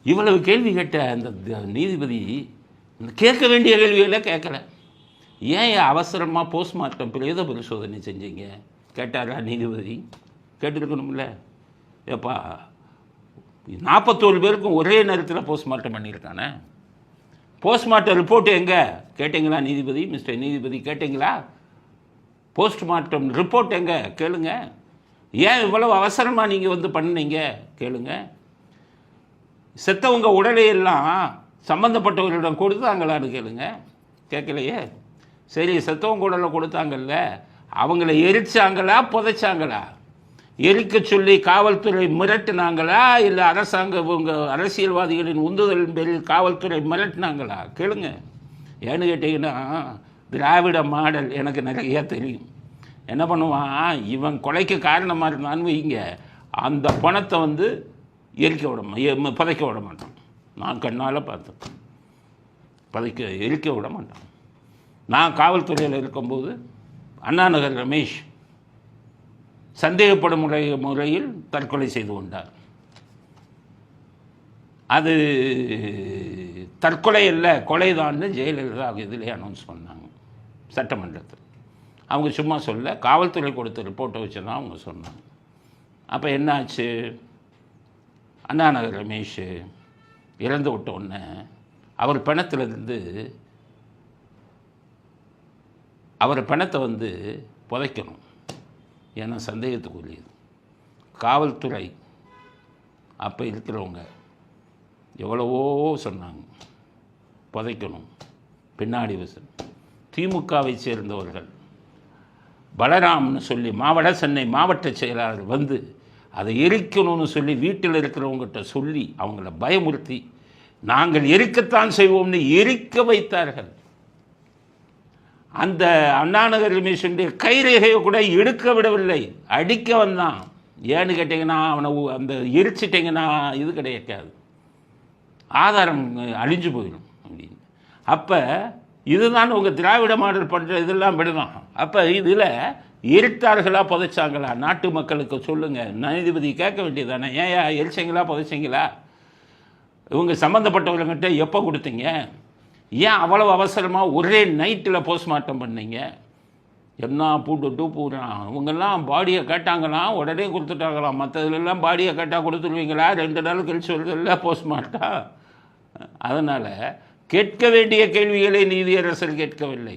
இவ்வளவு கேள்வி கேட்ட அந்த நீதிபதி கேட்க வேண்டிய கேள்விகளை கேட்கல. ஏன் அவசரமாக போஸ்ட்மார்ட்டம் பிரேத பரிசோதனை செஞ்சீங்க கேட்டாரா நீதிபதி? கேட்டுருக்கணும்ல. ஏப்பா 41 பேருக்கும் ஒரே நேரத்தில் போஸ்ட்மார்ட்டம் பண்ணியிருக்கானே, போஸ்ட்மார்ட்டம் ரிப்போர்ட் எங்கே கேட்டிங்களா நீதிபதி? மிஸ்டர் நீதிபதி கேட்டிங்களா? போஸ்ட்மார்ட்டம் ரிப்போர்ட் எங்கே கேளுங்க. ஏன் இவ்வளவு அவசரமாக நீங்கள் வந்து பண்ணீங்க கேளுங்க. செத்தவங்க உடலையெல்லாம் சம்மந்தப்பட்டவர்களிடம் கொடுத்தாங்களான்னு கேளுங்க. கேட்கலையே. சரி, செத்தவங்க உடலை கொடுத்தாங்கல்ல, அவங்கள எரிச்சாங்களா புதைச்சாங்களா? எரிக்க சொல்லி காவல்துறை மிரட்டினாங்களா, இல்லை அரசியல்வாதிகளின் உந்துதலின் பேரில் காவல்துறை மிரட்டினாங்களா கேளுங்க. ஏன்னு கேட்டிங்கன்னா, திராவிட மாடல் எனக்கு நிறைய தெரியும். என்ன பண்ணுவான், இவன் கொலைக்கு காரணமாக இருந்தான்னு வைங்க, அந்த பணத்தை வந்து புதைக்க விட மாட்டான். நான் கண்ணால் பார்த்தேன். எரிக்க விட மாட்டான். நான் காவல்துறையில் இருக்கும்போது அண்ணாநகர் ரமேஷ் சந்தேகப்படும் முறையில் தற்கொலை செய்து கொண்டார். அது தற்கொலை இல்லை, கொலைதான்னு ஜெயலலிதா இதிலே அனௌன்ஸ் பண்ணாங்க சட்டமன்றத்தில். அவங்க சும்மா சொல்ல, காவல்துறை கொடுத்த ரிப்போர்ட்டை வச்சு தான் அவங்க சொன்னாங்க. அப்போ என்னாச்சு, அண்ணாநகர் ரமேஷ் இறந்து விட்ட உடனே அவர் பணத்திலிருந்து அவர் பணத்தை வந்து புதைக்கணும். ஏன்னா சந்தேகத்துக்குரியது. காவல்துறை அப்போ இருக்கிறவங்க எவ்வளவோ சொன்னாங்க, புதைக்கணும். பின்னாடி திமுகவை சேர்ந்தவர்கள் பலராம்னு சொல்லி சென்னை மாவட்ட செயலாளர் வந்து அதை எரிக்கணும்னு சொல்லி வீட்டில் இருக்கிறவங்ககிட்ட சொல்லி அவங்கள பயமுறுத்தி நாங்கள் எரிக்கத்தான் செய்வோம்னு எரிக்க வைத்தார்கள். அந்த அண்ணாநகர் ரமேஷனுடைய கைரேகையை கூட எடுக்க விடவில்லை, அடிக்க வந்தான். ஏன்னு கேட்டிங்கன்னா, அவனை அந்த எரிச்சிட்டிங்கன்னா இது கிடைக்காது, ஆதாரம் அழிஞ்சு போயிடும் அப்படின்னு. அப்போ இதுதான் உங்கள் திராவிட மாடல் பண்ணுற இதெல்லாம் விடலாம். அப்போ இதில் எரித்தார்களா புதைச்சாங்களா நாட்டு மக்களுக்கு சொல்லுங்கள். நீதிபதி கேட்க வேண்டியதானே, ஏன் எரிச்சிங்களா புதைச்சிங்களா, இவங்க சம்மந்தப்பட்டவர்கிட்ட எப்போ கொடுத்தீங்க, ஏன் அவ்வளவு அவசரமாக ஒரே நைட்டில் போஸ்ட்மார்ட்டம் பண்ணீங்க, என்ன பூட்டு பூரான். இவங்கெல்லாம் பாடியை கேட்டாங்களாம், உடனே கொடுத்துட்டாங்களாம். மற்றதுலாம் பாடியை கேட்டால் கொடுத்துருவீங்களா, 2 நாள் கழிச்சு வருதில்ல போஸ்ட்மார்ட்டம். அதனால் கேட்க வேண்டிய கேள்விகளை நீதியரசர் கேட்கவில்லை.